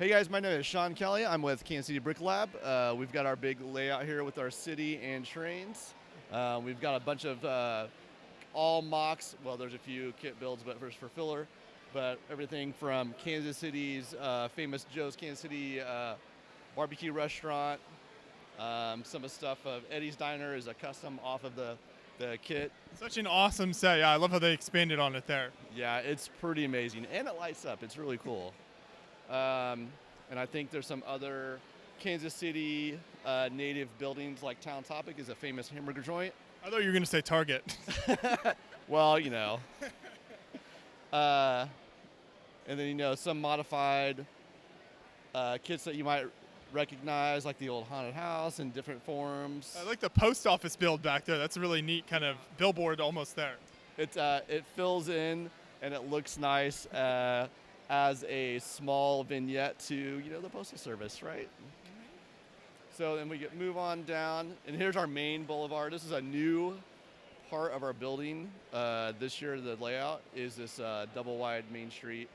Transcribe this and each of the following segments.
Hey guys, my name is Shawn Kelly. I'm with Kansas City Brick Lab. We've got our big layout here with our city and trains. We've got a bunch of all mocks. Well, there's a few kit builds, but first for filler. But everything from Kansas City's famous Joe's Kansas City barbecue restaurant. Some of the stuff of Eds Diner is a custom off of the kit. Such an awesome set. Yeah, I love how they expanded on it there. Yeah, it's pretty amazing, and it lights up. It's really cool. And I think there's some other Kansas City native buildings, like Town Topic is a famous hamburger joint. I thought you were going to say Target. Well, you know. And then, you know, some modified kits that you might recognize, like the old haunted house in different forms. I like the post office build back there. That's a really neat kind of billboard almost there. It fills in and it looks nice as a small vignette to, you know, the Postal Service, right? So then we move on down, and here's our main boulevard. This is a new part of our building. This year, the layout is this double wide main street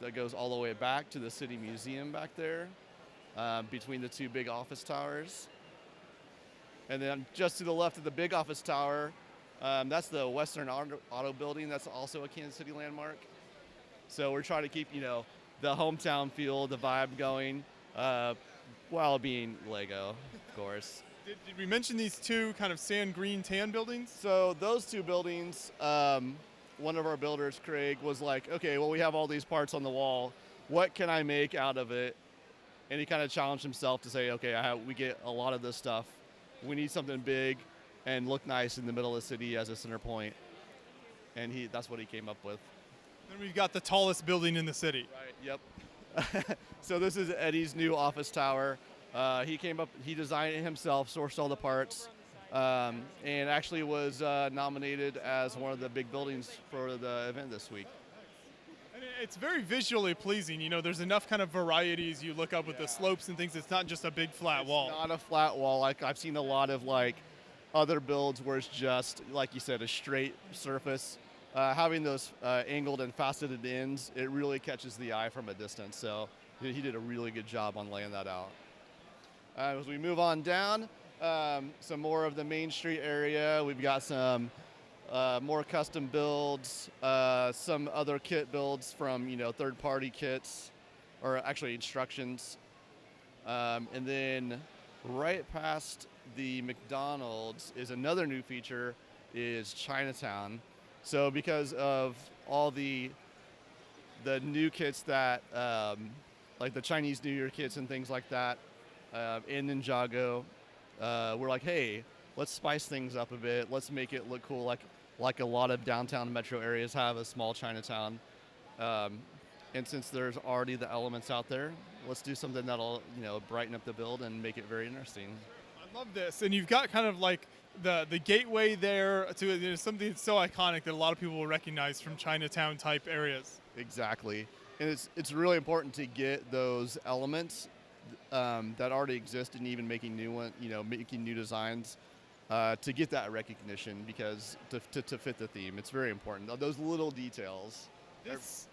that goes all the way back to the City Museum back there, between the two big office towers. And then just to the left of the big office tower, that's the Western Auto Building. That's also a Kansas City landmark. So we're trying to keep, you know, the hometown feel, the vibe going, while being Lego, of course. Did we mention these two kind of sand green tan buildings? So those two buildings, one of our builders, Craig, was like, okay, well, we have all these parts on the wall. What can I make out of it? And he kind of challenged himself to say, okay, we get a lot of this stuff. We need something big and look nice in the middle of the city as a center point. And that's what he came up with. Then we've got the tallest building in the city. Right, yep. So this is Eddie's new office tower. He designed it himself, sourced all the parts, and actually was nominated as one of the big buildings for the event this week. And it's very visually pleasing. You know, there's enough kind of varieties you look up with the slopes and things. It's not just a big flat wall. It's not a flat wall. Like I've seen a lot of like other builds where it's just, like you said, a straight surface. Having those angled and faceted ends, it really catches the eye from a distance. So he did a really good job on laying that out. As we move on down, some more of the Main Street area. We've got some more custom builds, some other kit builds from, you know, third-party kits, or actually instructions. And then right past the McDonald's is another new feature, is Chinatown. So because of all the new kits that, like the Chinese New Year kits and things like that, in Ninjago, we're like, hey, let's spice things up a bit. Let's make it look cool, like a lot of downtown metro areas have a small Chinatown. And since there's already the elements out there, let's do something that'll, you know, brighten up the build and make it very interesting. I love this. And you've got kind of like the gateway there to, you know, something that's so iconic that a lot of people will recognize from Chinatown type areas. Exactly. And it's really important to get those elements that already exist and even making new one, you know, making new designs to get that recognition, because to fit the theme, it's very important. Those little details. This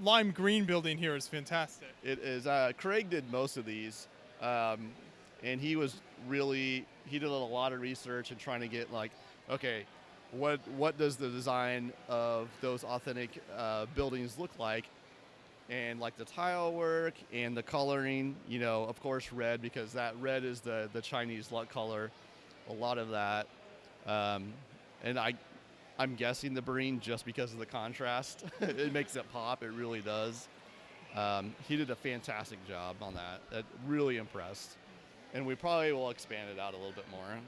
lime green building here is fantastic. It is. Craig did most of these, and he did a lot of research and trying to get like, okay, what does the design of those authentic buildings look like? And like the tile work and the coloring, you know, of course red, because that red is the Chinese luck color, a lot of that. And I'm guessing the green just because of the contrast. It makes it pop, it really does. He did a fantastic job on that. Really impressed. And we probably will expand it out a little bit more.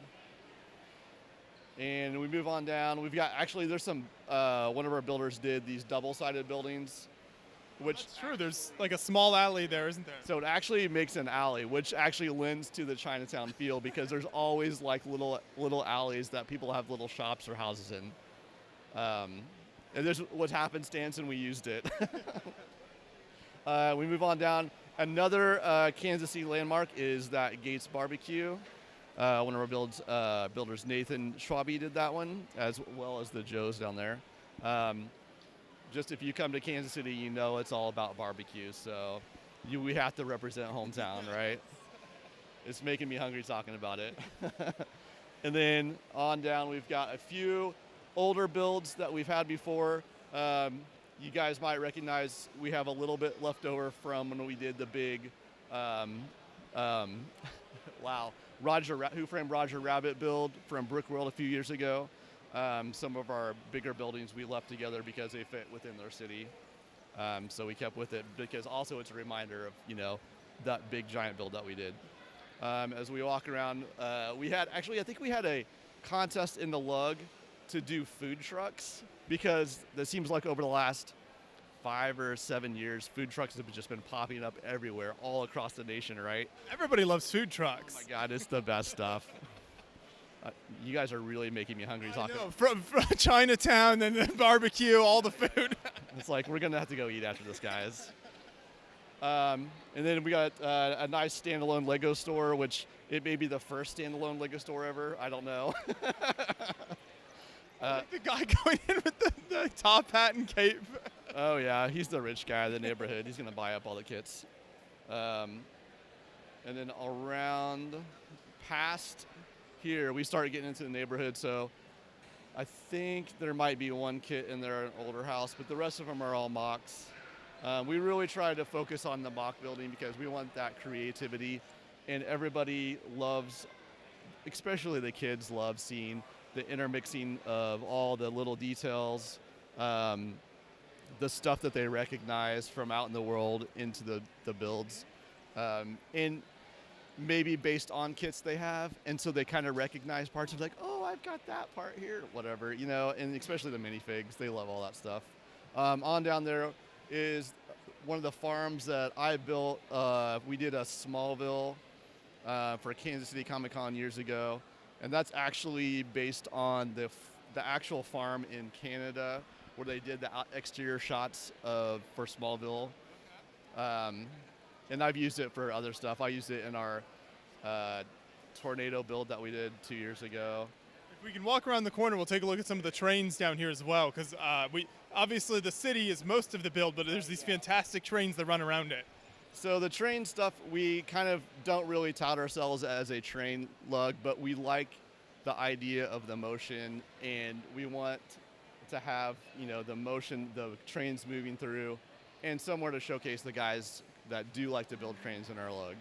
And we move on down. We've got, actually there's some, one of our builders did these double-sided buildings. Which, that's true. There's like a small alley there, isn't there? So it actually makes an alley, which actually lends to the Chinatown feel, because there's always like little alleys that people have little shops or houses in. And there's what happenstance, and we used it. We move on down. Another Kansas City landmark is that Gates Barbecue. One of our builders, Nathan Schwabe, did that one, as well as the Joes down there. Just if you come to Kansas City, you know it's all about barbecue. So we have to represent hometown, right? It's making me hungry talking about it. And then on down, we've got a few older builds that we've had before. You guys might recognize we have a little bit left over from when we did the big, um, wow, Who Framed Roger Rabbit build from Brick World a few years ago. Some of our bigger buildings we left together because they fit within their city. So we kept with it because also it's a reminder of, that big giant build that we did. As we walk around, I think we had a contest in the lug to do food trucks because it seems like over the last 5 or 7 years, food trucks have just been popping up everywhere, all across the nation, right? Everybody loves food trucks. Oh my God, it's the best stuff. You guys are really making me hungry talking. From Chinatown and the barbecue, all the food. It's like we're gonna have to go eat after this, guys. And then we got a nice standalone Lego store, which it may be the first standalone Lego store ever. I don't know. Like the guy going in with the top hat and cape. Oh yeah, he's the rich guy in the neighborhood. He's gonna buy up all the kits. And then around past here, we started getting into the neighborhood. So I think there might be one kit in there, an older house, but the rest of them are all mocks. We really try to focus on the mock building because we want that creativity, and everybody loves, especially the kids love seeing the intermixing of all the little details, the stuff that they recognize from out in the world into the builds, and maybe based on kits they have, and so they kind of recognize parts of like, oh, I've got that part here, whatever, and especially the minifigs, they love all that stuff. On down there is one of the farms that I built. We did a Smallville for Kansas City Comic-Con years ago, and that's actually based on the actual farm in Canada where they did the exterior shots for Smallville. And I've used it for other stuff. I used it in our tornado build that we did 2 years ago. If we can walk around the corner, we'll take a look at some of the trains down here as well, because obviously the city is most of the build, but there's these fantastic trains that run around it. So the train stuff, we kind of don't really tout ourselves as a train lug, but we like the idea of the motion, and we want to have, the motion, the trains moving through, and somewhere to showcase the guys that do like to build trains in our lug.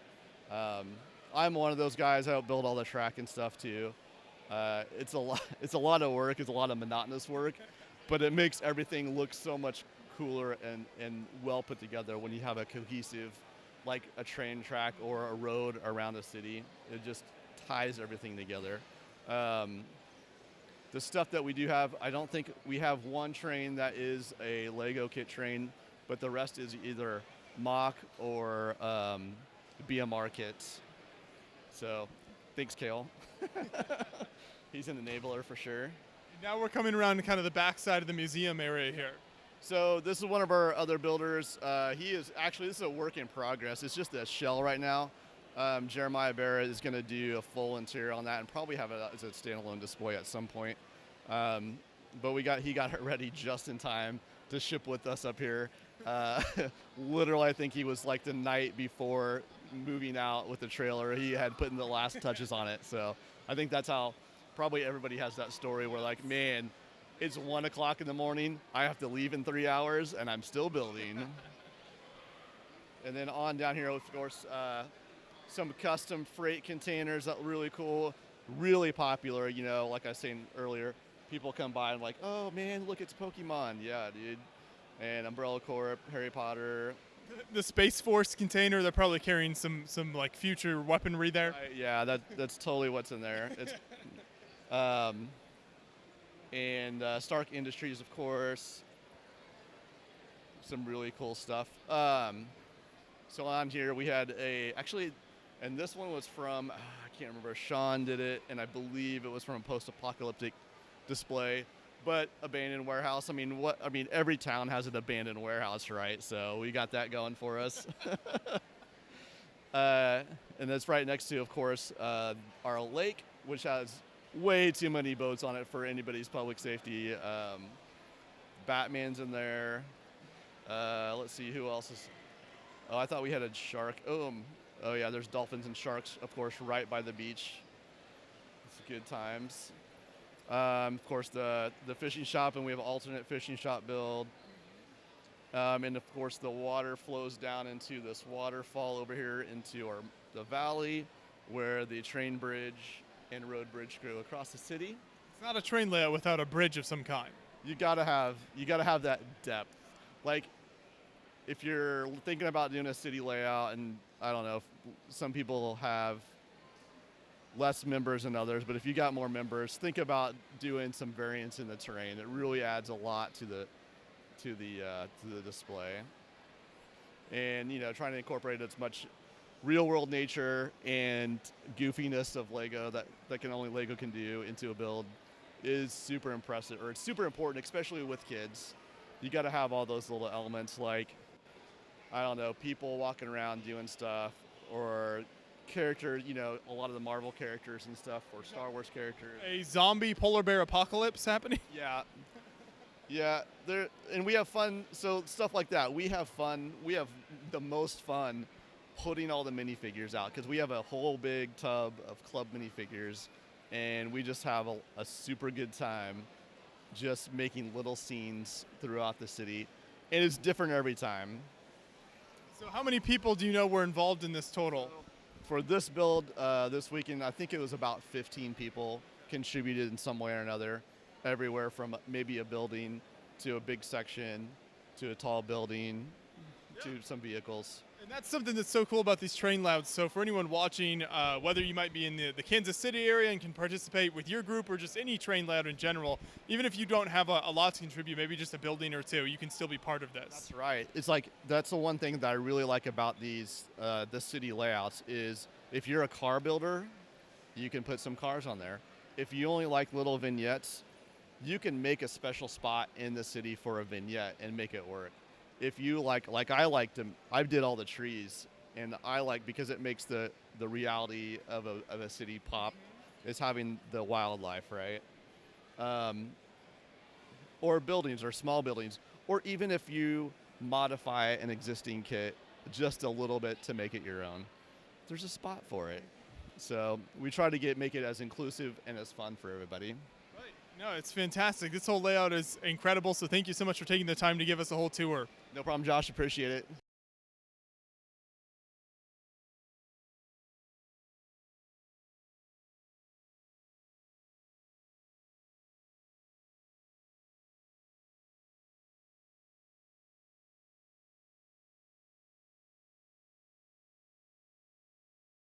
I'm one of those guys. I help build all the track and stuff too. It's a lot. It's a lot of work. It's a lot of monotonous work, but it makes everything look so much cooler and well put together when you have a cohesive, like a train track or a road around a city. It just ties everything together. The stuff that we do have, I don't think we have one train that is a Lego kit train, but the rest is either mock or BMR kits. So thanks, Kale. He's an enabler for sure. Now we're coming around to kind of the backside of the museum area here. So this is one of our other builders. This is a work in progress. It's just a shell right now. Jeremiah Barrett is going to do a full interior on that and probably have it as a standalone display at some point. But he got it ready just in time to ship with us up here. Literally, I think he was like the night before moving out with the trailer. He had put in the last touches on it. So I think that's how probably everybody has that story where like, man, it's 1 o'clock in the morning. I have to leave in 3 hours and I'm still building. And then on down here, of course, some custom freight containers that are really cool, really popular. Like I was saying earlier, people come by and like, oh man, look, it's Pokemon. Yeah, dude. And Umbrella Corp, Harry Potter. The Space Force container, they're probably carrying some like future weaponry there. Yeah, that's totally what's in there. It's and Stark Industries, of course. Some really cool stuff. So on here we had and this one was from, I can't remember, Shawn did it, and I believe it was from a post-apocalyptic display. But abandoned warehouse. Every town has an abandoned warehouse, right? So we got that going for us. And that's right next to, of course, our lake, which has way too many boats on it for anybody's public safety. Batman's in there. Let's see who else is. Oh, I thought we had a shark. Oh yeah, there's dolphins and sharks, of course, right by the beach. It's good times. Of course, the fishing shop, and we have an alternate fishing shop build. And of course, the water flows down into this waterfall over here into the valley, where the train bridge and road bridge go across the city. It's not a train layout without a bridge of some kind. You gotta have that depth. Like, if you're thinking about doing a city layout, and I don't know, if some people have less members than others, but if you got more members, think about doing some variance in the terrain. It really adds a lot to the display, and trying to incorporate as much real world nature and goofiness of Lego that can only Lego can do into a build is super impressive, or it's super important, especially with kids. You got to have all those little elements, like, I don't know, people walking around doing stuff, or character, a lot of the Marvel characters and stuff, or Star Wars characters. A zombie polar bear apocalypse happening. Yeah, and we have fun. So stuff like that, we have fun. We have the most fun putting all the minifigures out, because we have a whole big tub of club minifigures, and we just have a super good time just making little scenes throughout the city, and it's different every time. So how many people do you know were involved in this total? For this build this weekend, I think it was about 15 people contributed in some way or another, everywhere from maybe a building to a big section to a tall building to some vehicles. And that's something that's so cool about these train layouts. So for anyone watching, whether you might be in the Kansas City area and can participate with your group, or just any train layout in general, even if you don't have a lot to contribute, maybe just a building or two, you can still be part of this. That's right. It's like, that's the one thing that I really like about these the city layouts is, if you're a car builder, you can put some cars on there. If you only like little vignettes, you can make a special spot in the city for a vignette and make it work. If you like I liked them, I did all the trees, and I like, because it makes the reality of a city pop, is having the wildlife, right? Or buildings, or small buildings, or even if you modify an existing kit just a little bit to make it your own, there's a spot for it. So we try to make it as inclusive and as fun for everybody. No, it's fantastic. This whole layout is incredible, so thank you so much for taking the time to give us a whole tour. No problem, Josh. Appreciate it.